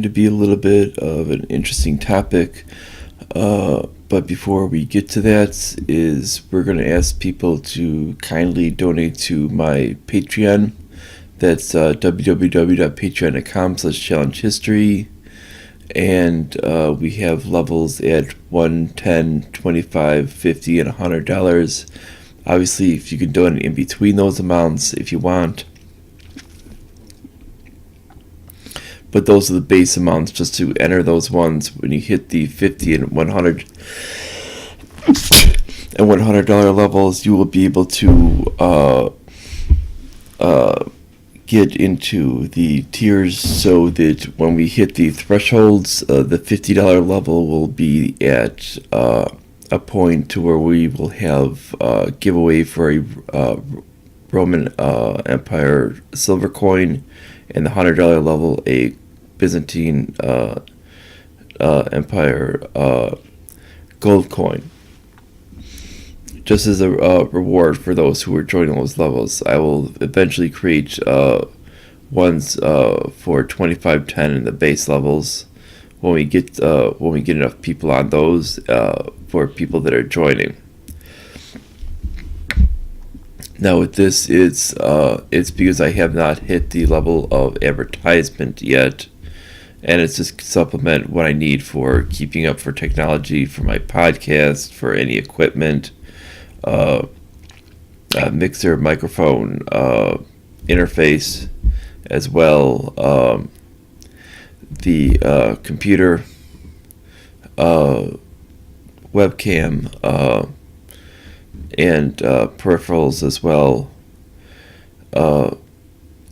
To be a little bit of an interesting topic, but before we get to that, we're going to ask people to kindly donate to my Patreon. That's www.patreon.com/challengehistory, and we have levels at $1, $10, $25, $50, and $100. Obviously, if you can donate in between those amounts if you want. But those are the base amounts. Just to enter those ones, when you hit the 50 and 100 and $100 levels, you will be able to get into the tiers, so that when we hit the thresholds, the $50 level will be at a point to where we will have giveaway for a Roman Empire silver coin, and the $100 level a Byzantine Empire gold coin. Just as a reward for those who are joining those levels, I will eventually create ones for 25, 10 in the base levels when we get enough people on those for people that are joining. Now with this, it's because I have not hit the level of advertisement yet, and it's just supplement what I need for keeping up for technology, for my podcast, for any equipment, mixer, microphone, interface, as well, the computer, webcam, and peripherals as well,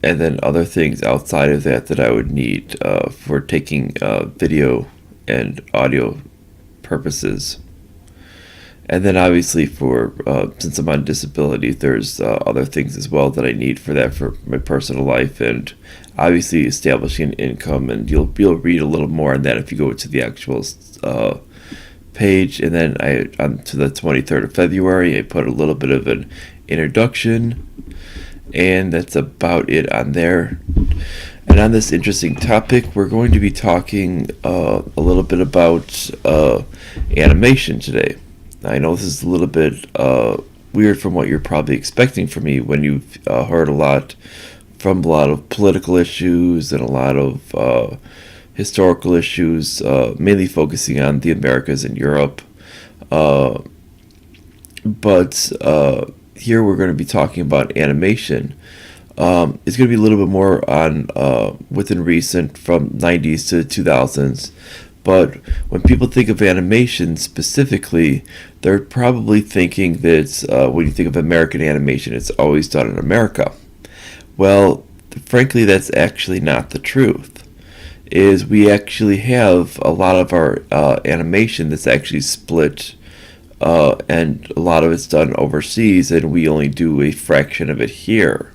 and then other things outside of that I would need for taking video and audio purposes. And then obviously for since I'm on disability, there's other things as well that I need for that, for my personal life, and obviously establishing an income. And you'll read a little more on that if you go to the actual page. And then on to the 23rd of February, I put a little bit of an introduction, and that's about it on there. And on this interesting topic, we're going to be talking a little bit about animation today. I know this is a little bit weird from what you're probably expecting from me when you've heard a lot of political issues and a lot of historical issues, mainly focusing on the Americas and Europe. But here we're going to be talking about animation. It's going to be a little bit more on within recent, from 90s to 2000s. But when people think of animation specifically, they're probably thinking that when you think of American animation, it's always done in America. Well, frankly, that's actually not the truth. We actually have a lot of our animation that's actually split, and a lot of it's done overseas, and we only do a fraction of it here.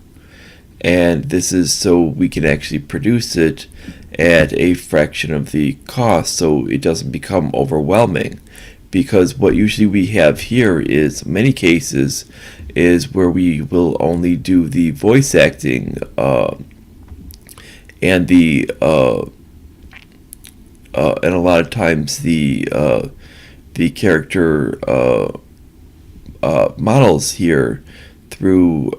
And this is so we can actually produce it at a fraction of the cost, so it doesn't become overwhelming. Because what usually we have here is, many cases, is where we will only do the voice acting and the and a lot of times the character models here through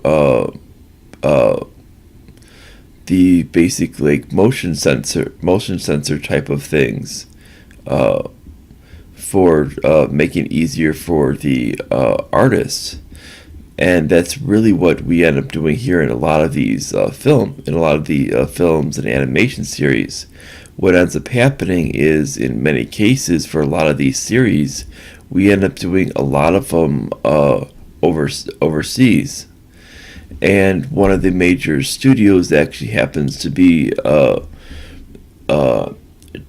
the basic like motion sensor type of things, for making it easier for the artists. And that's really what we end up doing here in a lot of these films and animation series. What ends up happening is, in many cases, for a lot of these series, we end up doing a lot of them overseas. And one of the major studios actually happens to be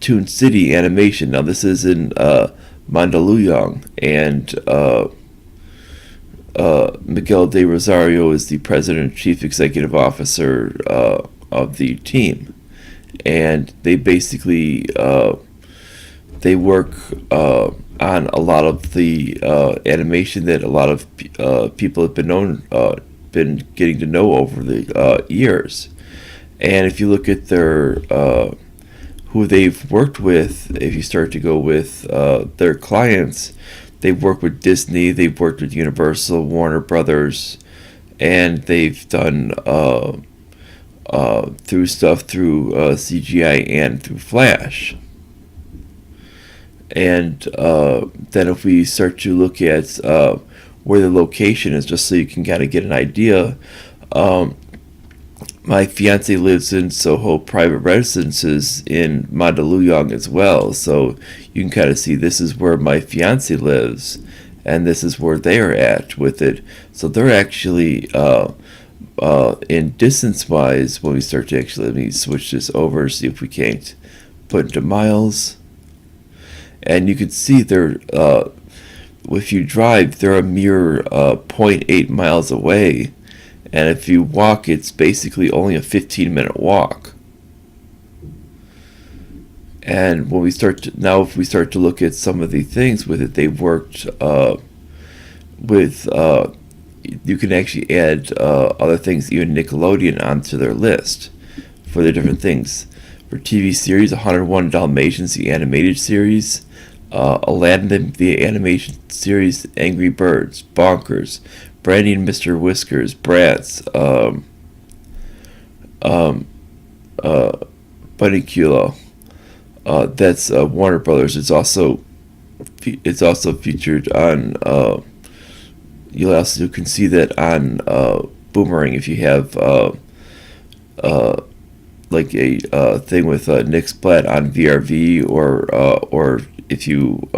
Toon City Animation. Now this is in Mandaluyong, and Miguel de Rosario is the president and chief executive officer of the team. And they basically they work on a lot of the animation that a lot of people have been getting to know over the years. And if you look at their who they've worked with, if you start to go with their clients, they've worked with Disney, they've worked with Universal, Warner Brothers, and they've done through stuff through CGI and through Flash. And then if we start to look at where the location is, just so you can kind of get an idea, my fiance lives in Soho private residences in Mandaluyong as well. So you can kind of see this is where my fiance lives, and this is where they're at with it. So they're actually in distance-wise, when we start to actually, let me switch this over, see if we can't put into miles. And you can see they're, if you drive, they're a mere 0.8 miles away. And if you walk, it's basically only a 15-minute walk. And when we start to, now if we start to look at some of the things with it, they've worked with, you can actually add other things, even Nickelodeon, onto their list for the different things. For TV series, 101 Dalmatians, the animated series, Aladdin, the animation series, Angry Birds, Bonkers, Brandy and Mr. Whiskers, Bratz, Bunnyculo. That's Warner Brothers. It's also featured on. You also can see that on Boomerang if you have like a thing with Nick Splat on VRV, or if you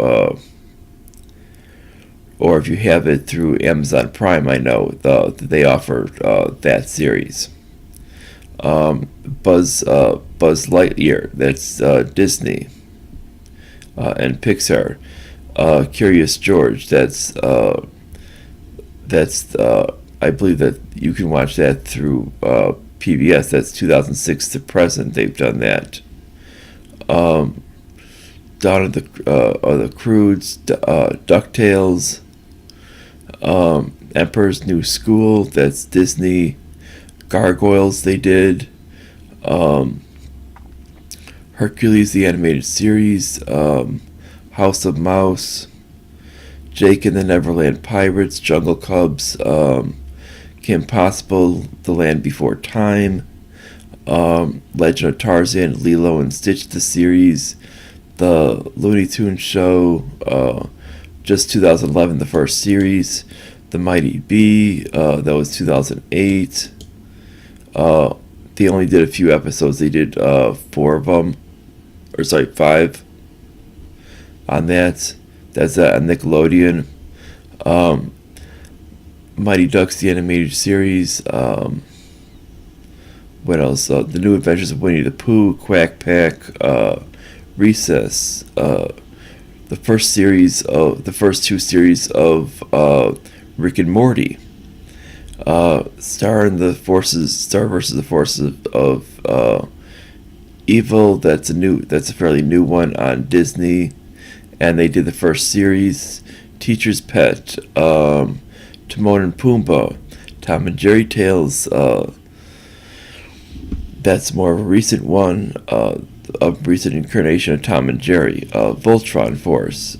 have it through Amazon Prime. I know they offer that series. Buzz Lightyear, that's Disney and Pixar. Curious George, that's I believe that you can watch that through PBS. That's 2006 to present. They've done that. Dawn of the Croods, DuckTales, Emperor's New School, that's Disney. Gargoyles, they did. Hercules, the animated series. House of Mouse. Jake and the Neverland Pirates, Jungle Cubs, Kim Possible, The Land Before Time, Legend of Tarzan, Lilo and Stitch, the series, The Looney Tunes Show, just 2011, the first series, The Mighty Bee, that was 2008. They only did a few episodes. They did 4 of them, or sorry, 5 on that. That's on Nickelodeon. Mighty Ducks, the animated series. What else? The New Adventures of Winnie the Pooh, Quack Pack, Recess. The first 2 series of Rick and Morty. Star versus the Forces of Evil. That's a fairly new one on Disney. And they did the first series. Teacher's Pet, Timon and Pumbaa, Tom and Jerry Tales. That's more of a recent one, a recent incarnation of Tom and Jerry. Voltron Force,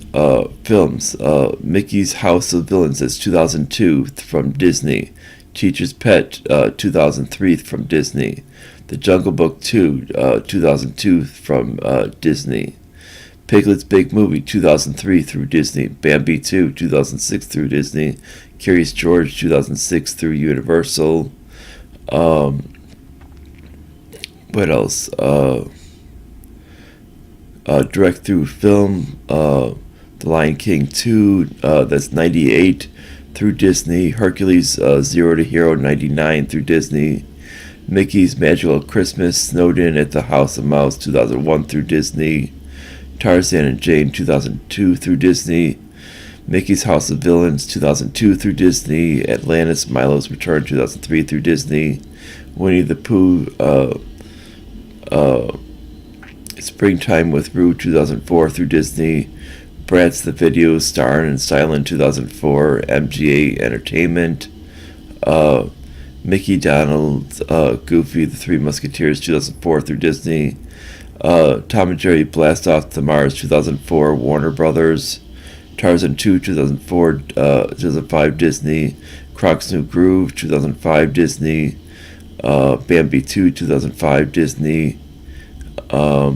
films. Mickey's House of Villains, that's 2002 from Disney. Teacher's Pet, 2003 from Disney. The Jungle Book 2, 2002 from Disney. Piglet's Big Movie, 2003 through Disney. Bambi 2, 2006 through Disney. Curious George, 2006 through Universal. What else? Direct through film. The Lion King 2, that's 98 through Disney. Hercules, 0 to Hero, 99 through Disney. Mickey's Magical Christmas, Snowden at the House of Mouse, 2001 through Disney. Tarzan and Jane, 2002 through Disney. Mickey's House of Villains, 2002 through Disney. Atlantis, Milo's Return, 2003 through Disney. Winnie the Pooh, Springtime with Rue, 2004 through Disney. Bratz the Video, starring and styling, 2004. MGA Entertainment. Mickey, Donald, Goofy, The Three Musketeers, 2004 through Disney. Tom and Jerry Blast Off to Mars 2004 Warner Brothers. Tarzan 2 2004 2005 Disney. Croc's New Groove 2005 Disney. Bambi 2 2005 Disney. Bah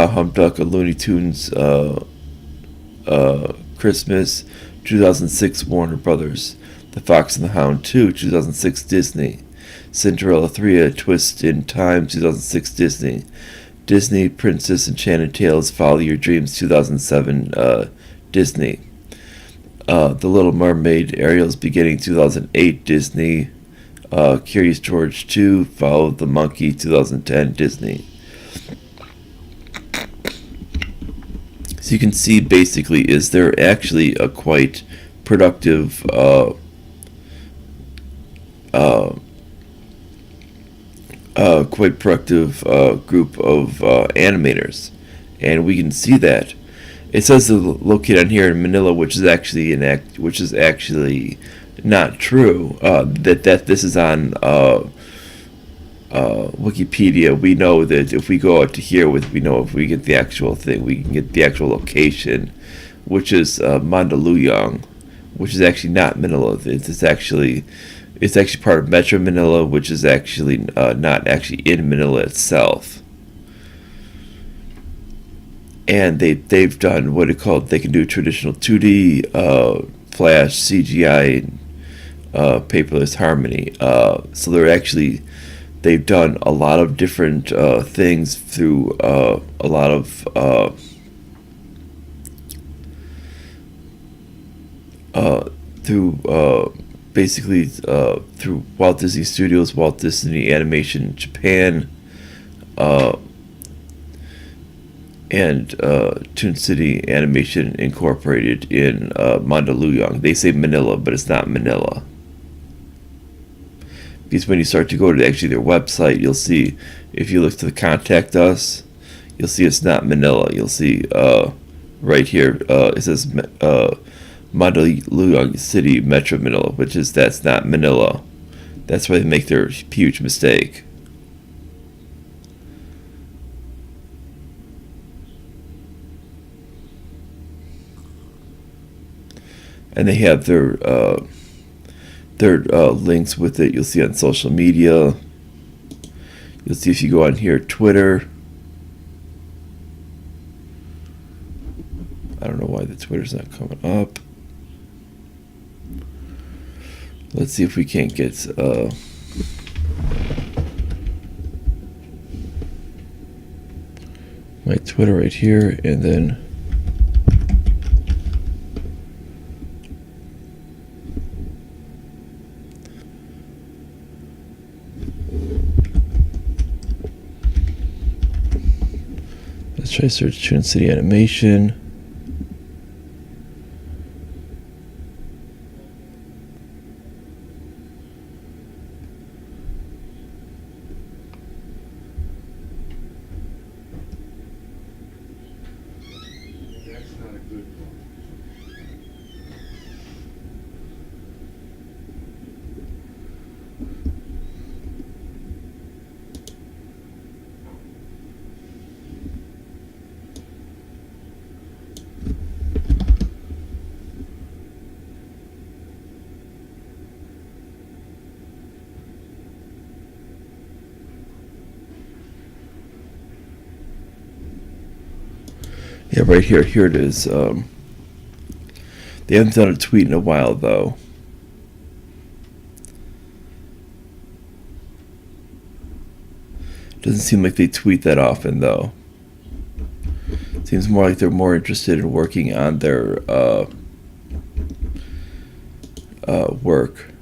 Humpduck, a Looney Tunes Christmas 2006 Warner Brothers. The Fox and the Hound 2 2006 Disney. Cinderella 3 A Twist in Time 2006 Disney. Disney Princess Enchanted Tales Follow Your Dreams 2007 Disney. The Little Mermaid Ariel's Beginning 2008 Disney. Curious George 2 Follow the Monkey 2010 Disney. So you can see basically is there actually a quite productive group of animators, and we can see that it says they're located on here in Manila, which is actually not true. That this is on Wikipedia. We know that if we go out to here, we know if we get the actual thing, we can get the actual location, which is Mandaluyong, which is actually not Manila. It's actually part of Metro Manila, which is actually not actually in Manila itself. And they've done what it called. They can do traditional 2D, Flash, CGI, paperless harmony. So they've done a lot of different things through a lot of through Walt Disney Studios, Walt Disney Animation Japan, and Toon City Animation Incorporated in Mandaluyong. They say Manila, but it's not Manila. Because when you start to go to actually their website, you'll see, if you look to the contact us, you'll see it's not Manila. You'll see right here, it says Mandaluyong City, Metro Manila, that's not Manila. That's why they make their huge mistake. And they have their links with it. You'll see on social media. You'll see if you go on here, Twitter. I don't know why the Twitter's not coming up. Let's see if we can't get my Twitter right here, and then let's try to search Toon City Animation. Yeah, right here. Here it is. They haven't done a tweet in a while, though. Doesn't seem like they tweet that often, though. Seems more like they're more interested in working on their work.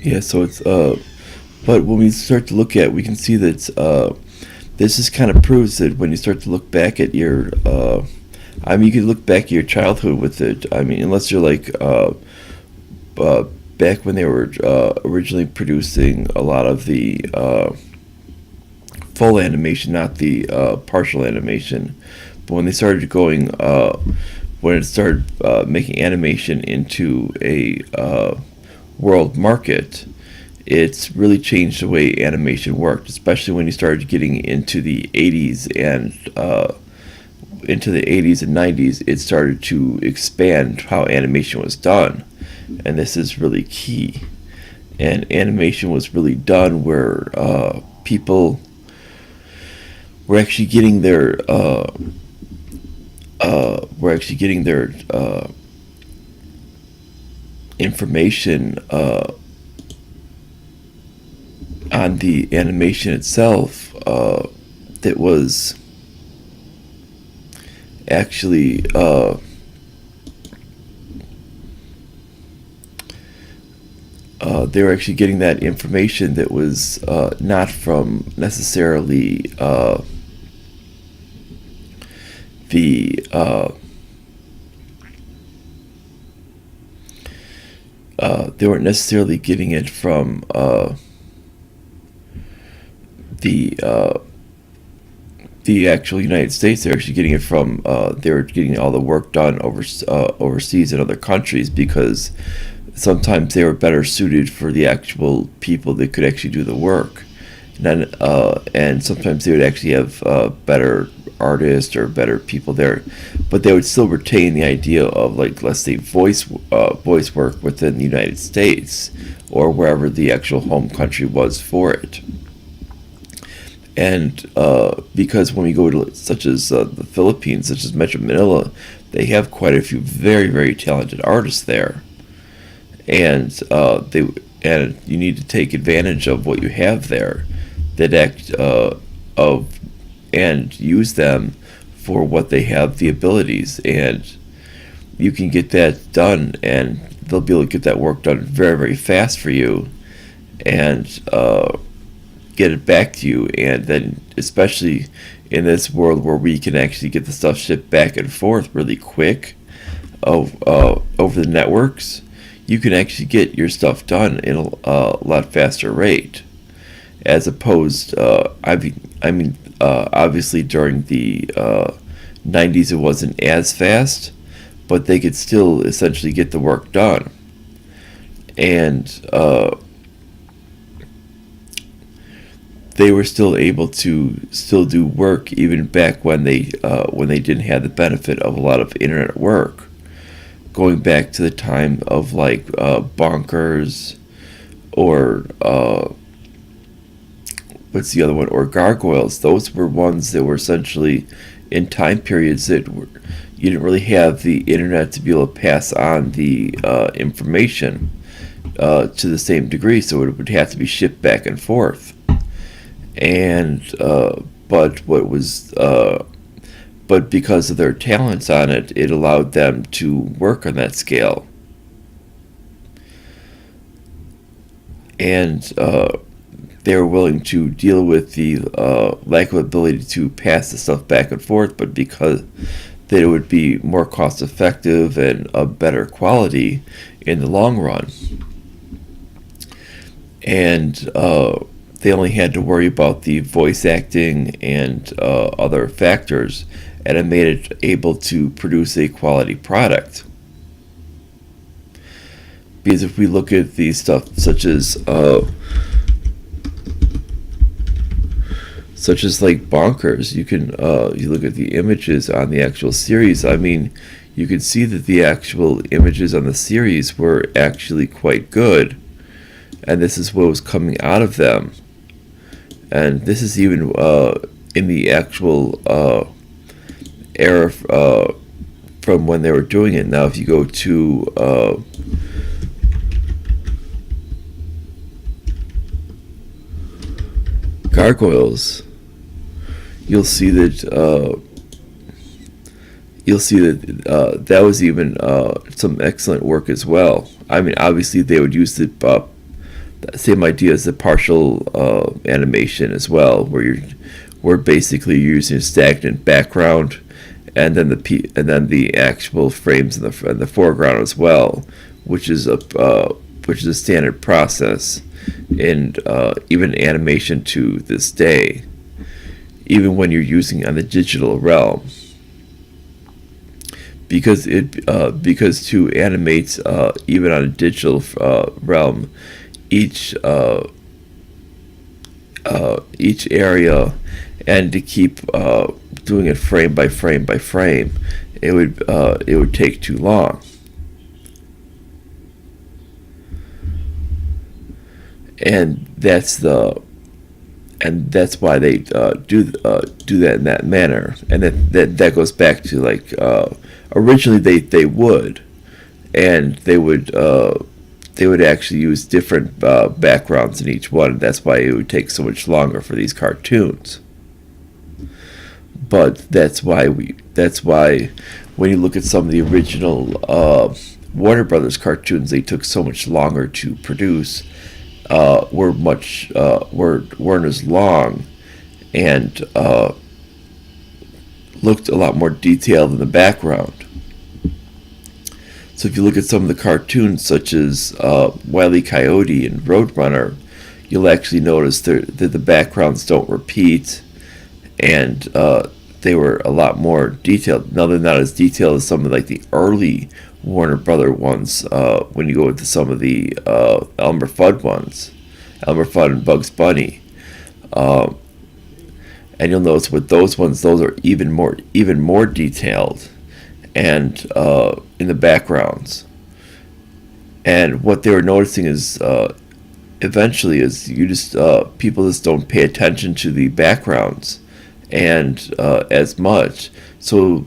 Yeah, so it's but when we start to look at, we can see that this just kind of proves that when you start to look back at your I mean, you could look back at your childhood with it. I mean, unless you're like uh, back when they were originally producing a lot of the full animation, not the partial animation. But when they started going, when it started making animation into a world market, it's really changed the way animation worked, especially when you started getting into the 80s and into the 80s and 90s. It started to expand how animation was done, and this is really key. And animation was really done where people were actually getting their information on the animation itself that was actually they were actually getting that information that was not from necessarily the they weren't necessarily getting it from the actual United States. They're actually getting it from they were getting all the work done overseas in other countries, because sometimes they were better suited for the actual people that could actually do the work. And sometimes they would actually have better artists or better people there, but they would still retain the idea of, like, let's say voice work within the United States or wherever the actual home country was for it. And because when we go to such as the Philippines, such as Metro Manila, they have quite a few very, very talented artists there, and you need to take advantage of what you have there, and use them for what they have the abilities, and you can get that done, and they'll be able to get that work done very, very fast for you, and get it back to you. And then, especially in this world where we can actually get the stuff shipped back and forth really quick over the networks, you can actually get your stuff done in a lot faster rate, as opposed obviously during the 90s it wasn't as fast, but they could still essentially get the work done. And they were still able to still do work even back when they didn't have the benefit of a lot of internet work. Going back to the time of, like, Bonkers, or what's the other one, or Gargoyles. Those were ones that were essentially in time periods that you didn't really have the internet to be able to pass on the information to the same degree, so it would have to be shipped back and forth. And but because of their talents on it, it allowed them to work on that scale. And they were willing to deal with the lack of ability to pass the stuff back and forth, but because that it would be more cost effective and a better quality in the long run. And they only had to worry about the voice acting and other factors, and it made it able to produce a quality product. Because if we look at the stuff such as like Bonkers, you look at the images on the actual series. I mean, you can see that the actual images on the series were actually quite good, and this is what was coming out of them. And this is even in the actual era from when they were doing it. Now, if you go to Gargoyles, you'll see that that was even some excellent work as well. I mean, obviously they would use the same idea as the partial animation as well, where basically you're using a stagnant background, and then the actual frames in the foreground as well, which is a standard process in even animation to this day, even when you're using it on the digital realm, because to animate even on a digital realm, each area, and to keep doing it frame by frame by frame, it would take too long. And that's why they do that in that manner. And that goes back to, like, originally they would actually use different backgrounds in each one. That's why it would take so much longer for these cartoons. But that's why when you look at some of the original Warner Brothers cartoons, they took so much longer to produce, weren't as long, and looked a lot more detailed in the background. So if you look at some of the cartoons, such as Wile E. Coyote and Roadrunner, you'll actually notice that the backgrounds don't repeat, and they were a lot more detailed. Now, they're not as detailed as some of, like, the early Warner Brother ones. When you go into some of the Elmer Fudd ones, Elmer Fudd and Bugs Bunny, and you'll notice with those ones, those are even more detailed, and in the backgrounds. And what they were noticing is eventually is people just don't pay attention to the backgrounds and as much. So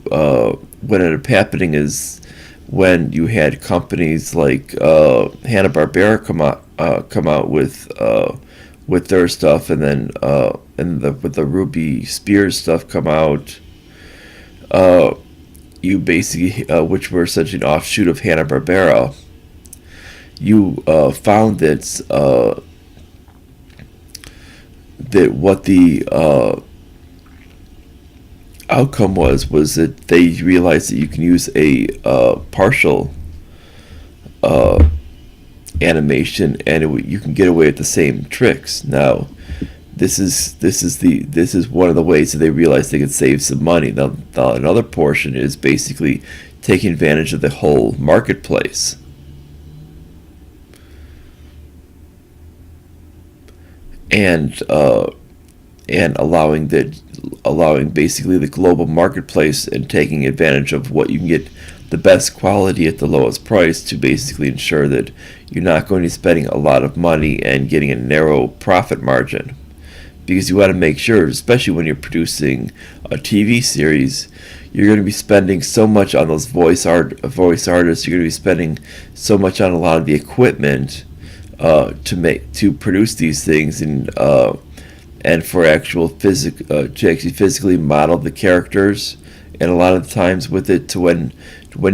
what ended up happening is, when you had companies like Hanna-Barbera come out with their stuff, and then with the Ruby Spears stuff come out, you basically, which were essentially an offshoot of Hanna-Barbera, you found that what the outcome was that they realized that you can use a partial animation, and you can get away with the same tricks. Now, this is one of the ways that they realized they could save some money. Now, another portion is basically taking advantage of the whole marketplace. And allowing basically the global marketplace, and taking advantage of what you can get the best quality at the lowest price, to basically ensure that you're not going to be spending a lot of money and getting a narrow profit margin. Because you want to make sure, especially when you're producing a TV series, you're going to be spending so much on those voice artists. You're going to be spending so much on a lot of the equipment to produce these things, and for actual to actually physically model the characters. And a lot of the times with it, to when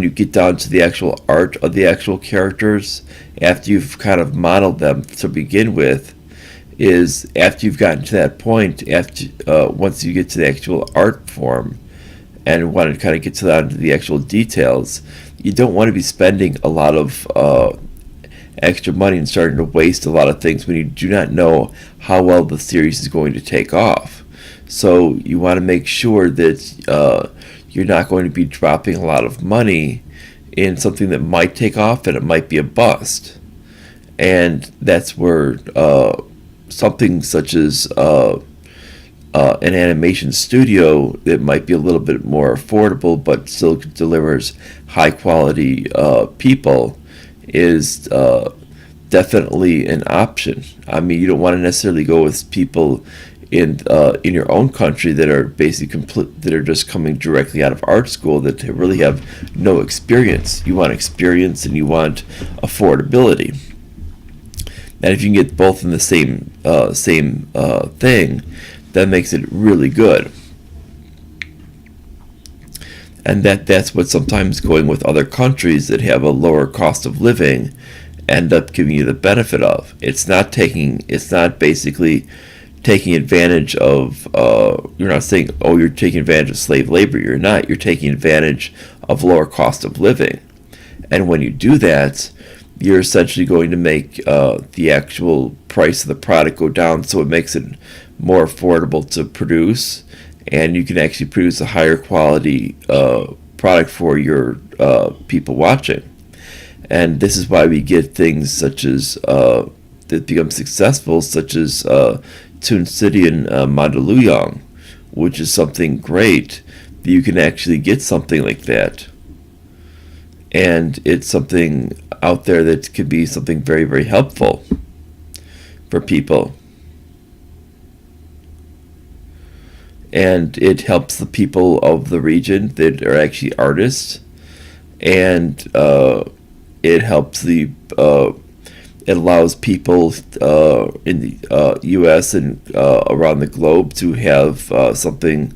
you get down to the actual art of the actual characters, after you've kind of modeled them to begin with, is after you've gotten to that point, once you get to the actual art form and want to kind of get to the actual details, you don't want to be spending a lot of extra money and starting to waste a lot of things when you do not know how well the series is going to take off. So you want to make sure that you're not going to be dropping a lot of money in something that might take off and it might be a bust. And that's where something such as an animation studio that might be a little bit more affordable but still delivers high quality people is definitely an option. I mean, you don't want to necessarily go with people in your own country that are basically that are just coming directly out of art school, that really have no experience. You want experience and you want affordability. And if you can get both in the same thing, that makes it really good. And that's what sometimes going with other countries that have a lower cost of living end up giving you the benefit of. It's not basically taking advantage of, you're not saying, oh, you're taking advantage of slave labor. You're not. You're taking advantage of lower cost of living. And when you do that, you're essentially going to make the actual price of the product go down, so it makes it more affordable to produce, and you can actually produce a higher quality product for your people watching. And this is why we get things such as that become successful, such as Toon City and Mandaluyong, which is something great that you can actually get something like that. And it's something out there that could be something very, very helpful for people. And it helps the people of the region that are actually artists, and it helps it allows people in the U.S. and around the globe to have something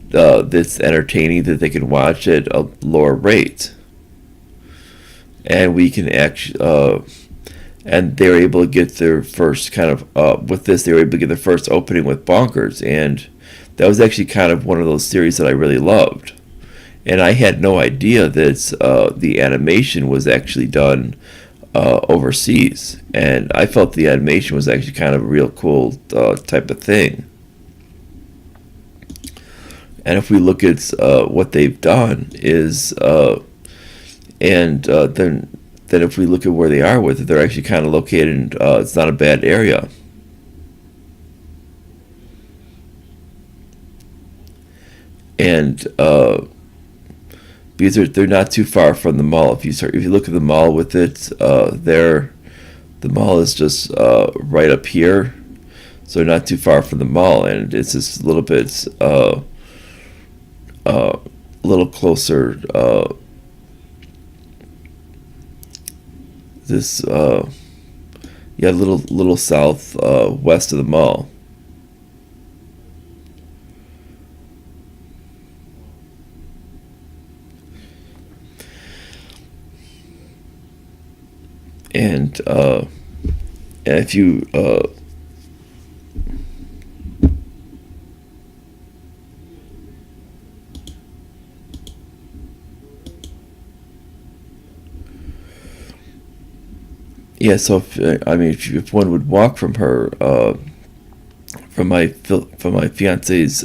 that's entertaining that they can watch at a lower rate. And we can actually, and they were able to get their first kind of, with this, they were able to get their first opening with Bonkers, and that was actually kind of one of those series that I really loved. And I had no idea that the animation was actually done overseas, and I felt the animation was actually kind of a real cool type of thing. And if we look at what they've done is, then if we look at where they are with it, they're actually kind of located in, it's not a bad area. And because they're not too far from the mall. If you look at the mall with it, the mall is just right up here, so not too far from the mall, and it's just a little bit a little closer. Little south west of the mall. And if you so if one would walk from her, from my fiance's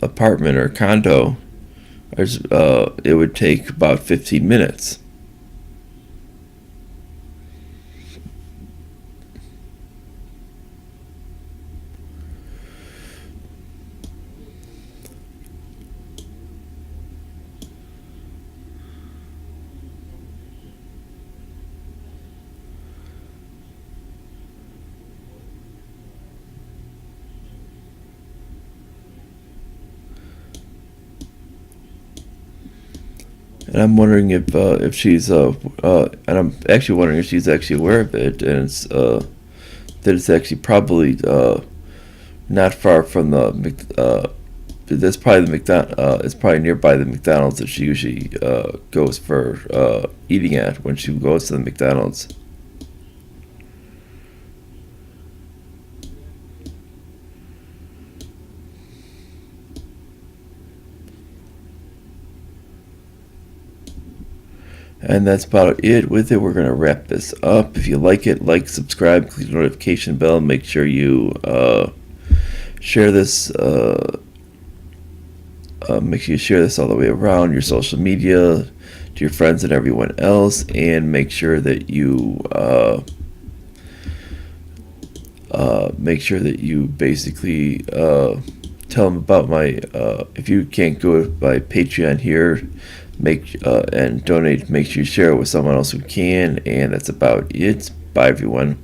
apartment or condo, it would take about 15 minutes. And I'm wondering if she's and I'm actually wondering if she's actually aware of it, and it's that it's actually probably not far from the that's probably the it's probably nearby the McDonald's that she usually goes for eating at when she goes to the McDonald's. And that's about it with it. We're going to wrap this up. If you like it, like, subscribe, click the notification bell. Make sure you share this. Make sure you share this all the way around your social media, to your friends and everyone else. And make sure that you basically tell them about my. If you can't go by Patreon here, and donate. Make sure you share it with someone else who can. And that's about it. Bye, everyone.